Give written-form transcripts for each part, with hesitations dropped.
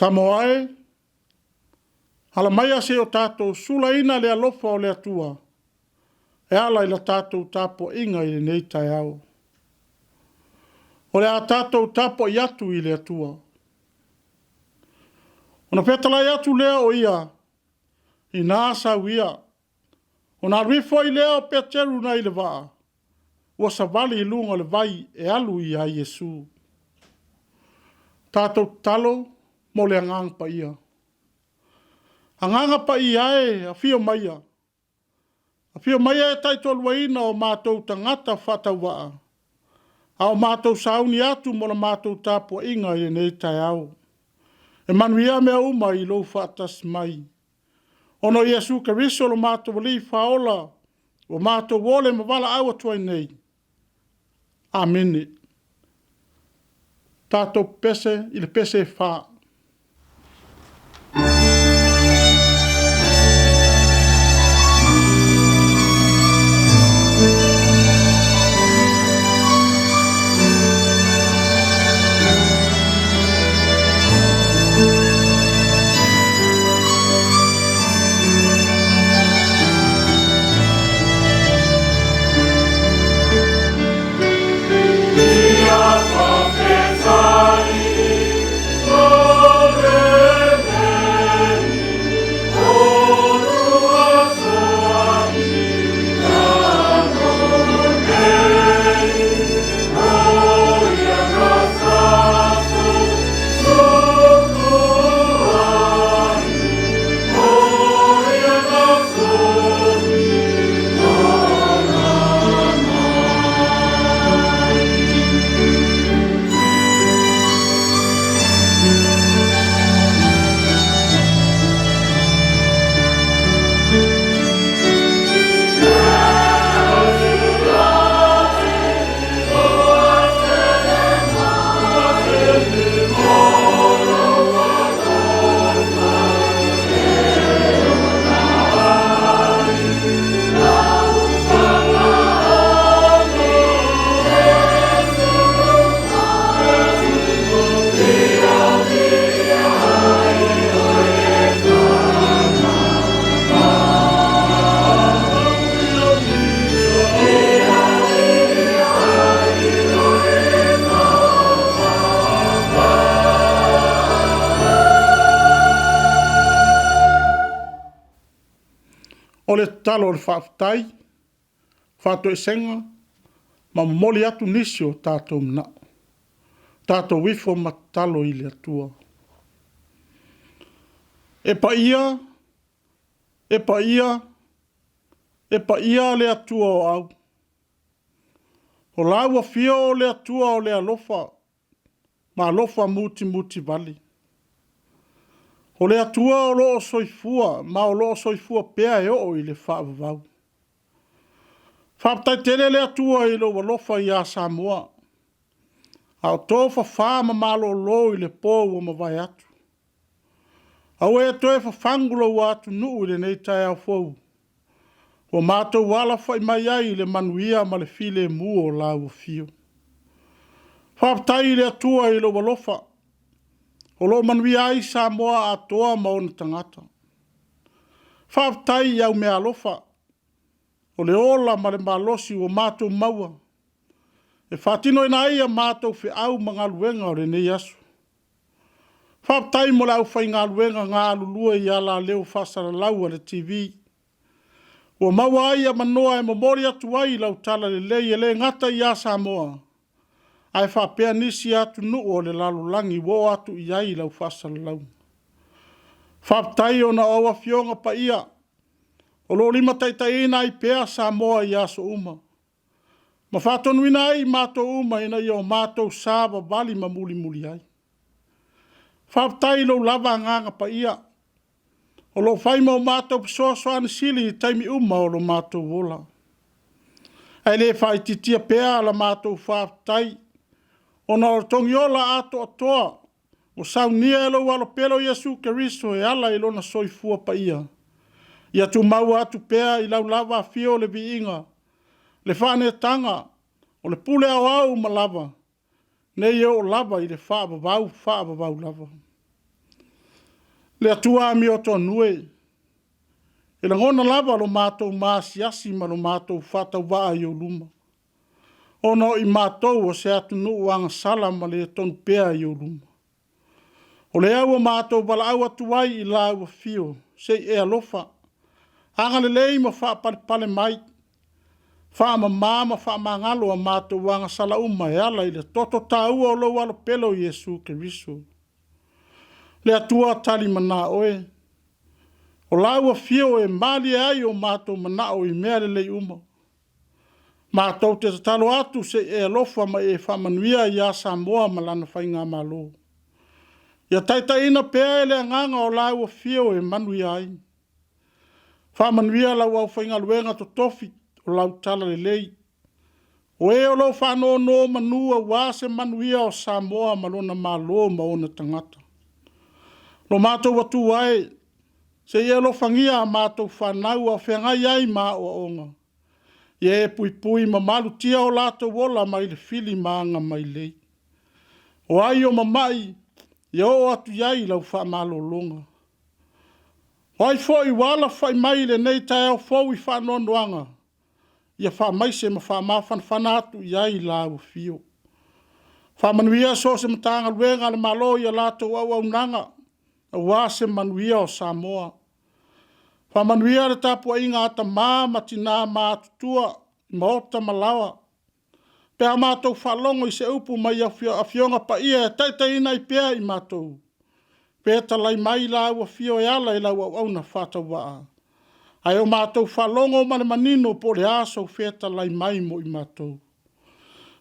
Samoa hala mai se o tātou sulaina le alofa o le atua. E ala ila tātou tapo inga i nei Taeao. O le a tātou tapo i atu i le atua. Ona petala i atu lea o ia, i nāsa uia. Ona rifo i lea o peteru na i le waa. Ua savali i lunga le vai e alu i a Yesu. Tātou talo, mo le anganga pa ia. Anganga pa ia a fio maia. A fio maia e taitolu waina o mātou tangata whatau waa. A o mātou sauni atu mo la mātou tāpua inga i nei Taeao. E manuia mea uma i lou whatas mai. Ono Yesu Kariso lo mātou wali whaola o mātou wole mawala awa tuai nei. Amene. Tātou pese i le pese whaa. O le talo le whaafitai, whaato e senga, ma moli atu nisi o tātou mna. Tātou wifo ma talo i le atua. E pa ia le atua o au. O laua fio o le atua o le alofa, ma alofa muti vali. O le atua o loo soifua, ma o loo soifua pea e o i le whaavavau. Whaapatai tele le atua i lo walofa i a Samoa. A o tō whama malo lo i le pō o mawai atu. Au e toe whawhangula o atu nuu i le nei Taeao fau. O mātou wala whai mai ai le manuia ma le file mua o lau fio. Whaapatai le atua i lo walofa. O lo manuia ai Samoa a toa maona tangata. Whaapatai iau mea alofa. O le ola ma le malosi o mātou maua. E whaatino ina ia mātou whi au mga luenga o le nei asu. Whaapatai mo lau whai ngā luenga ngā alulua i ala leo whasara lau le TV. O maua ai a manoa e momori atu ai lau tala le lei e le ngata i a Samoa. Ai whapea nisi atu nuu o le lalulangi wo atu i ai lau whasara lau. Whaapatai o na awa fionga pa ia. O lo lima taitaina i pea Samoa i aso uma. Ma whātonuina ai mātou uma ina i o mātou sāwa wali ma muli muli ai. Whaptai lo lava nganga pa ia. O lo whai mau mātou pisoasoani sili i taimi uma o lo mātou wola. Ai le whai titia pēa la mātou whaptai. O na o tongi ola ato atoa. O saunia e lo walo pelo Yesu Keriso e ala i lona soifua pa ia. Ia tu mau atu pēa i lau lava fio le vi inga. Le whane tanga, o le pule au au ma lava. Nei o lava i le whaabavau lava. Le atua mi o toa nue. E la ngona lava lo mātou maasiasi ma lo mātou whatau waa i o luma. Ono i mātou o se atu nuu wanga sala ma le tonu pēa i o luma. O le au o mātou wala au atu wai i la au fio, se e alofa. Anga le lei ma wha pale mai. Wha mama wha mangalo a mātou wanga sala uma e ala i le toto tāua o lo walo pelo Yesu Keriso. Le atua tali mana oe. O lau a fio e mali ai o mātou mana o i mea le lei uma. Mātou te talo atu se e alofa ma e whamanuia i a Samoa malana whainga malo. Ia taita ina pēa ele nganga o lau a fio e manui ai. Whamanuia lau au whainga luenga to Tofi o lau tala le lei. O e o lau whano no manua wase manuia o Samoa malona malo ma ona tangata. Lo mātou watu wae, se e lo whangia a mātou whanau a whengai ai mā o onga. Ie e pui pui ma malu tia o lātou wola mai le fili maanga mai lei. O ai o mamai, ia o atu iai lau wha malo longa. Wai foi wala whai mai le nei Taeao fau i whanoanoanga. Ia wha mai se ma wha mawhan whanatu iai lau fio. Wha manuia so se matanga luenga le malo ia lātou au nanga. A wase manuia o Samoa. Wha manuia le Tapuaiga ata mama tina mātutua maota malawa. Pea mātou whalongo i se upu mai a fionga pa ia e taitaina i pea i mātou. Pea talai mai lau a fio e ala i lau au na whata waa. Ai o mātou whalongo mane manino po le aso fea talai mai mo i mātou.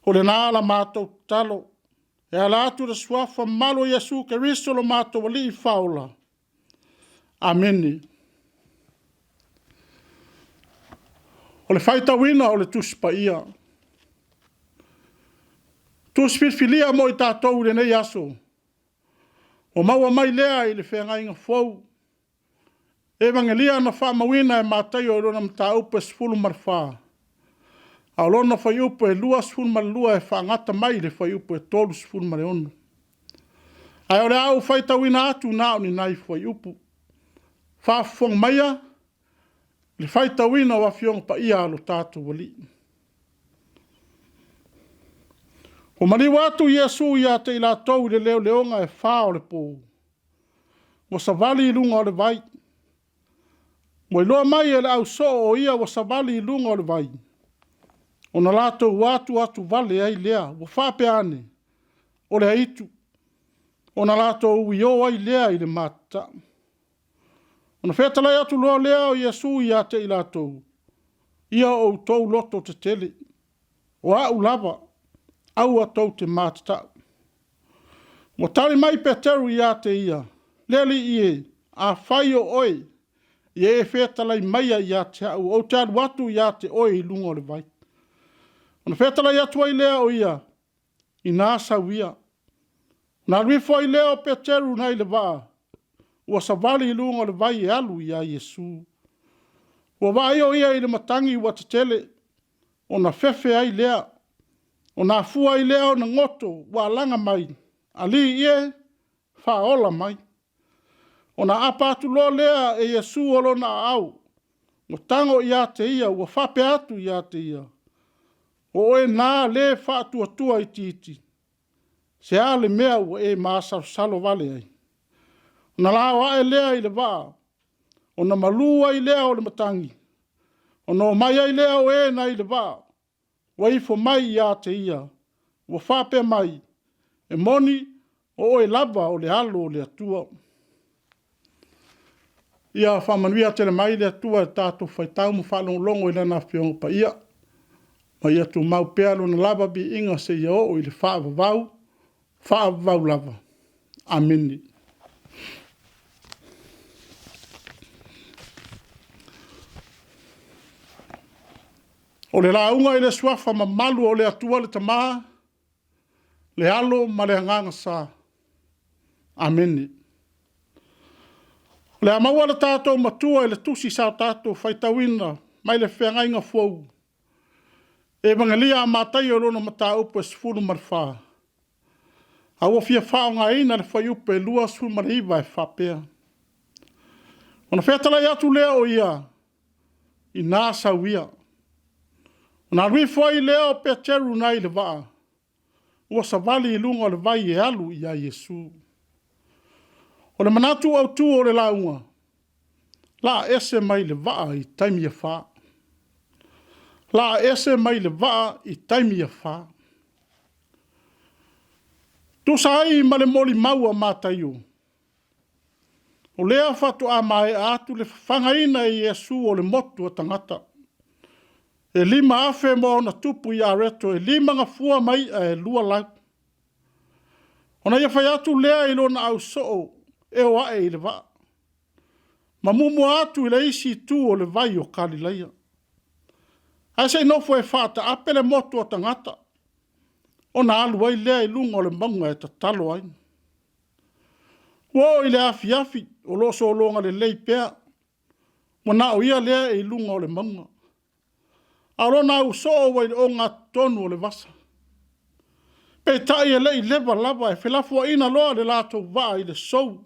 O le nāla mātou talo. E ala atu da suafa malo Yesu Keriso lo mātou wali i whaula. Ameni. O le whaita wina o le tuspa ia. Tuspilfilia mo i tātou le nei aso. O maua mai lea i le whenga inga fau. Evangelia na wha mawina e mātai o rona mta upe sfulu marwha. A lona whai upo e lua sfun ma lua e whaangata mai le whai upo e tolu sfun ma le ono. Ai ore au whaita wina atu nao ni nai whai upo. Whafong maia, le whaita wina wa fiong pa ia alo tātu wali. Ho mani watu Yesu ia te ila tau le leo leonga e whao le pō. Wa savali ilunga o le vai. Mo iloa mai e le au so o ia wa savali ilunga o le vai. O na lato watu vale ai lea, wa whape ane, o le haitu. O na lato uio ai lea i le mata. O na whetalai atu loa lea o Yesu i ate i lato. Ia o tau loto te tele. O au lava, au atou te mata. Mo tali mai peteru i ate ia. Leli ie, a whai o oi. Ie e whetalai mai i ate au. O te adu watu i ate oi i lungo le vai. Ona whetala ia tua i lea o ia, i nā sauia. Nā rifo i lea o peteru nei le waa, ua savali i lunga le vai e alu i a Yesu. Ua vai o ia i le matangi ua te tele, o na fefe ai lea, o na fua i lea o na ngoto, ua langa mai, ali ie, whaola mai. O na apatu lo lea e Yesu o lo na au, o tango i a te ia, ua whape atu i a te ia. O e nā le whātua tua i titi. Se a le mea ua e maasar salo vale ai. O na lawa e lea i le waa. O na malua i lea o le matangi. O na mai ai lea o e na i le waa. Wa ifo mai i a te ia. Ua whape mai. E moni o e lava o le halo o le atua. Ia whamanuia tele mai le atua e tātou whaitau mo whalongolongo i lana whiongo pa ia. Mai atu mau pea lona lava bi inga se ia o i le whaavavau lava. Ameni. O le launga i le suafa ma malu o le atua le tamaa, le alo ma le anganga sa. Ameni. Le amaua le tātou matua i le tusi sa tātou whaitawina mai le whengainga fuau. E mangalia a mātai o lona mata upe sifuru marwha. Aua fia whaonga ina le whai upe lua sifuru mariva e whapea. Ona whetala i atu lea o ia, i nāsa uia. Ona rifua i lea o pia teru nai le waa. Ua savali i lunga o le vai e alu i a Yesu. O le manatu au tu o le launga. La ese mai le waa i taimi e wha. La ese mai le waa i taimi e wha. Tu sai ma le moli maua mātaio. O lea whatu a mai atu le whangaina i Yesu o le motu o tangata. E lima afe mo na tupu i areto, e lima ngafua mai e lua lau. Ona ia whai atu lea i lona au soo, e o ae i le waa. Ma mumu atu i le isi tu o le vai o Kalileia. Ai sei nofo e whata apele motu o tangata. Ona alu ai lea i lunga o le maunga e tatalo ai. Wo i le afi afi, o loso o longa le lei pea. Mona o ia lea i lunga o le maunga. Arona au soo wai o ngā tonu o le vasa. Pe tai e lei leva lava e whelafua ina loa le lato waa i le sou.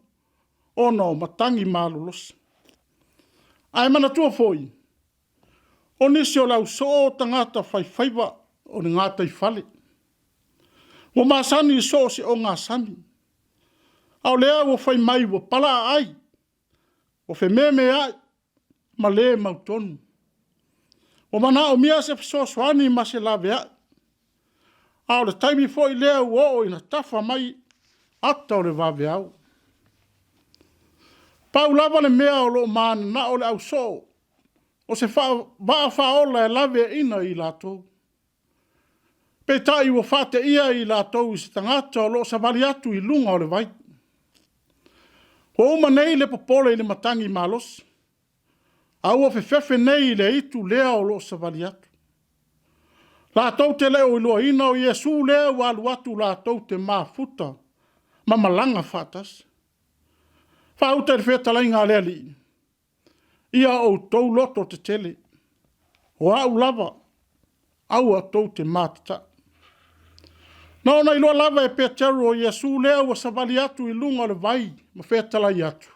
Ona o matangi mālulosi. Ai mana tua foi. O nisi o lau soo tangata whaiwhaiwa o ni ngātai whale. O māsani i soo si o ngā sani. Au lea o whai mai o pala ai. O whe meme ai. Ma le mautonu. O mana o mia se fisoswani ma se lawe ai. Au le taimi foi lea o ina tafa mai ata o le wawe au. Pau lava le mea o lo maana na o le au so. O se waa whaola e lawe ina i lato. Pe tai o whate ia i lato i se tangata o lo sa wali atu i lunga o le vai. Ho uma nei le popole i le matangi malos. Au o fefefe nei le itu lea o lo sa wali atu. La tau te leo i loa ina o Yesu leo wa alu atu la tau te mafuta. Ma malanga fatas. Whauta le whetala inga lea li. Ia o tau loto te tele. O au lava. Au a tau te matata. Na ona i loa lava e peteru o Yesu leo wa savali atu i lunga le vai. Ma whetala i atu.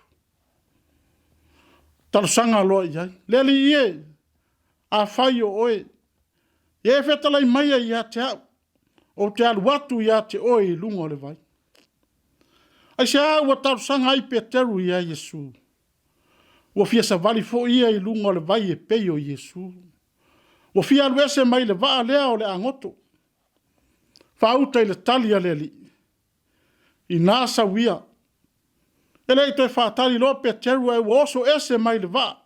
Talusanga loa i ai. Lea li ie. A whai o oe. E whetala i maia i a te au. O te alu atu i a te oe i lunga o le vai. Ai se au a talusanga i peteru i a Yesu. Ua fia sa vali fo ia i lunga o le vai e pei o Yesu. Ua fia alu ese mai le vaa lea o le angoto. Whauta i le talia le li. I nasa wia. Ele i toi whaatari loa peteru e oso ese mai le vaa.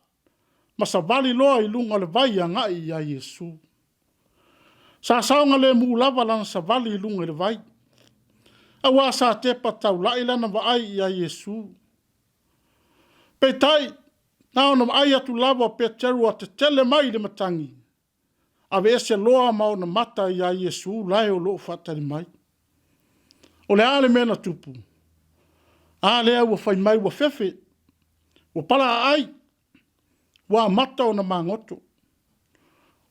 Ma sa vali loa i lunga o le vai a ngai i a Yesu. Sa saunga le mu lava lana sa vali i lunga le vai. Awa sa tepa tau lai lana vaai i a Yesu. Pe tai, na ona mai atu lava peteru a te tele mai le matangi. Ave ese loa mao na mata i a Yesu lai o loo whatari mai. O le ale mena tupu. A lea ua whai mai ua fefe. Ua pala ai. Ua mata o na mangoto.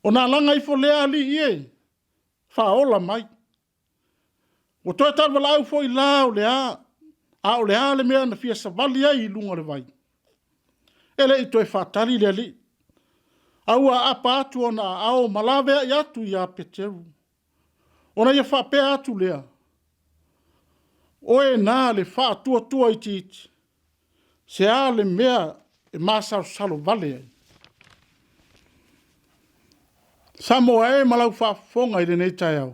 O na langa ifo lea li ie. Whaola mai. O toi tarwa lau fo i la o lea. A o lea le mea na fia sa vali ai i lunga le vai. Ele i toi whatari le li. Aua apa atu ona ao malawea i atu i a peteru. Ona ia whapea atu lea. Oe nā le wha tua i titi. Se a le mea e māsaro salo vale ai. Samoa e malau whafonga i le nei Taeao.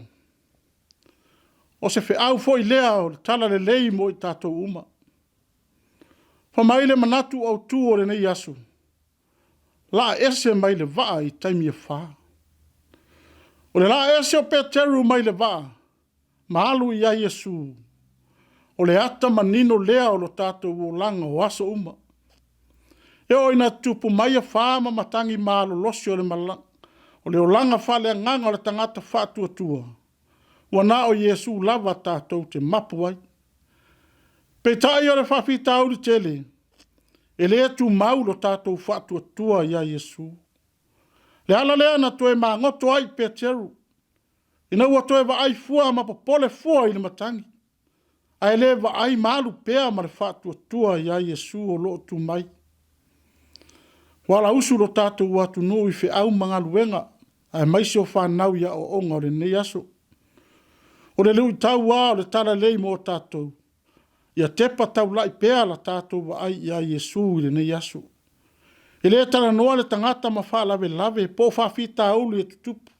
O se au fo i lea o le tala le lei mo i tātou uma. Whamaile manatu au tū o le nei asu. La ese mai le waa i taimi e wha. O le la ese o Peteru mai le vaa, maalu ia Yesu. O le ata manino lea o lo tātou uolanga o aso uma. E o ina tupu mai a whaama matangi maalo losi o le malanga. O le olanga whale nganga o le tangata whātua tua. Wana o Yesu lava tātou te mapu ai. Peitai o le whawhita auri tele. E le tu mau lo tātou whātua tua ia Yesu. Le ala lea na toe maa ngoto ai Peteru. Ina ua toe wa ai fua ma popole fua i le matangi. Ai le wa ai malu pea ma le whātua tua ia Yesu o loo tu mai. Wala usu lo tātou watu nui fe au mga luenga. Ai maisi o whanau ia o onga o le nei aso. O le lui tau wā o le tala lei mo tātou. Ia tepa tau lai pea la tātou wa ai ia Yesu i le nei aso. E le tala noa le tangata ma wha lave po whawhita aulu e tutupu.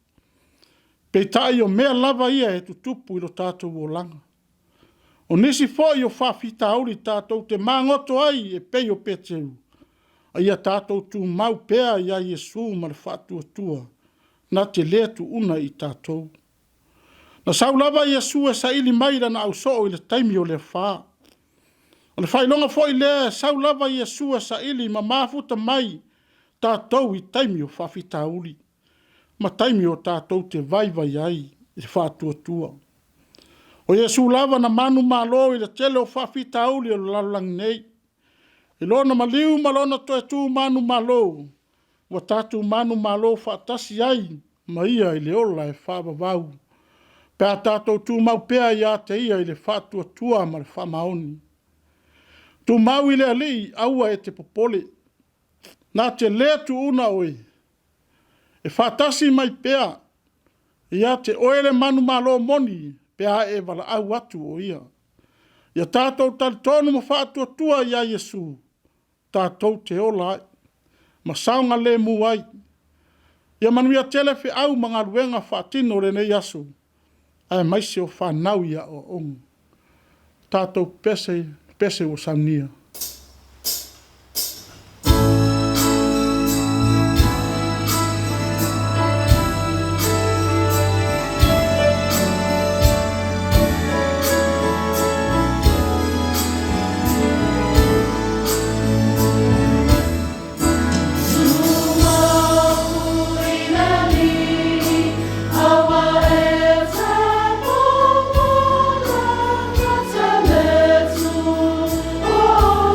Peitai o mea lava ia e tutupu i lo tātou o langa. O nisi foi o whawhita aulu i tātou te mangoto ai e pei o Peteru. A ia tātou tu mau pea ia Yesu ma le whātua tua. Na te lea tu una i tātou. Na saulava Yesu e sa ili maira na au so i le taimi o le whaa. O le whailonga foi lea saulava Yesu e sa ili ma mafuta mai tātou i taimi o whawhita uli. Ma taimi o tātou te vai ai i le whātua tua. O Yesu lava na manu malo i le tele o whawhita uli o lalang nei. E lona maliu malona toe tu manu malo. Wa tātou manu malo whaatasi ai ma ia i le ola e whaavavau. Pea tātou tu mau pea ia te ia i le whātua tua ma le whamaoni. Tu mau i le alii aua e te popole. Nā te lea tu una oi. E whaatasi mai pea. Ia te oele manu malo moni pea e wala au atu o ia. Ia tātou talitonu ma whātua tua ia Yesu. Tātou te ola ai. Ma saunga le mu ai. Ia manuia telefe au mga luenga whaatino re nei asu. Ai maise o whanau ia o ongu. Tātou pese o saunia. Oh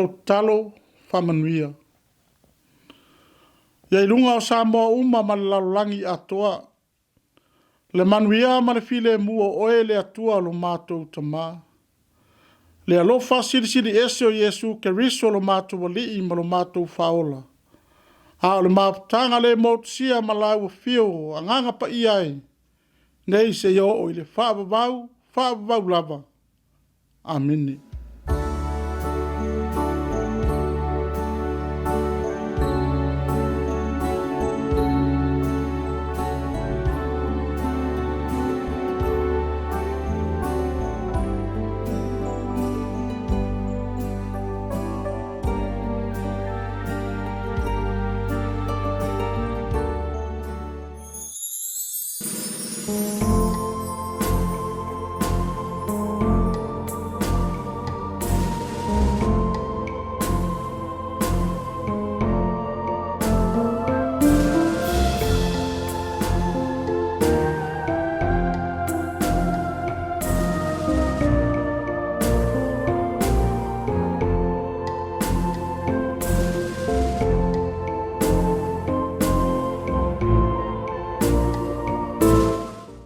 mātou talo whamanuia. Iai runga o Samoa uma ma le laulangi atoa. Le manuia ma le file mua oe le atua lo mātou tamā. Le alofa siri ese o Yesu ke riso lo mātou wali ma lo mātou faola. A o le māputanga le mautusia ma lau fio anganga pa iai. Nei se yo o ile whaabavau lava. Amini.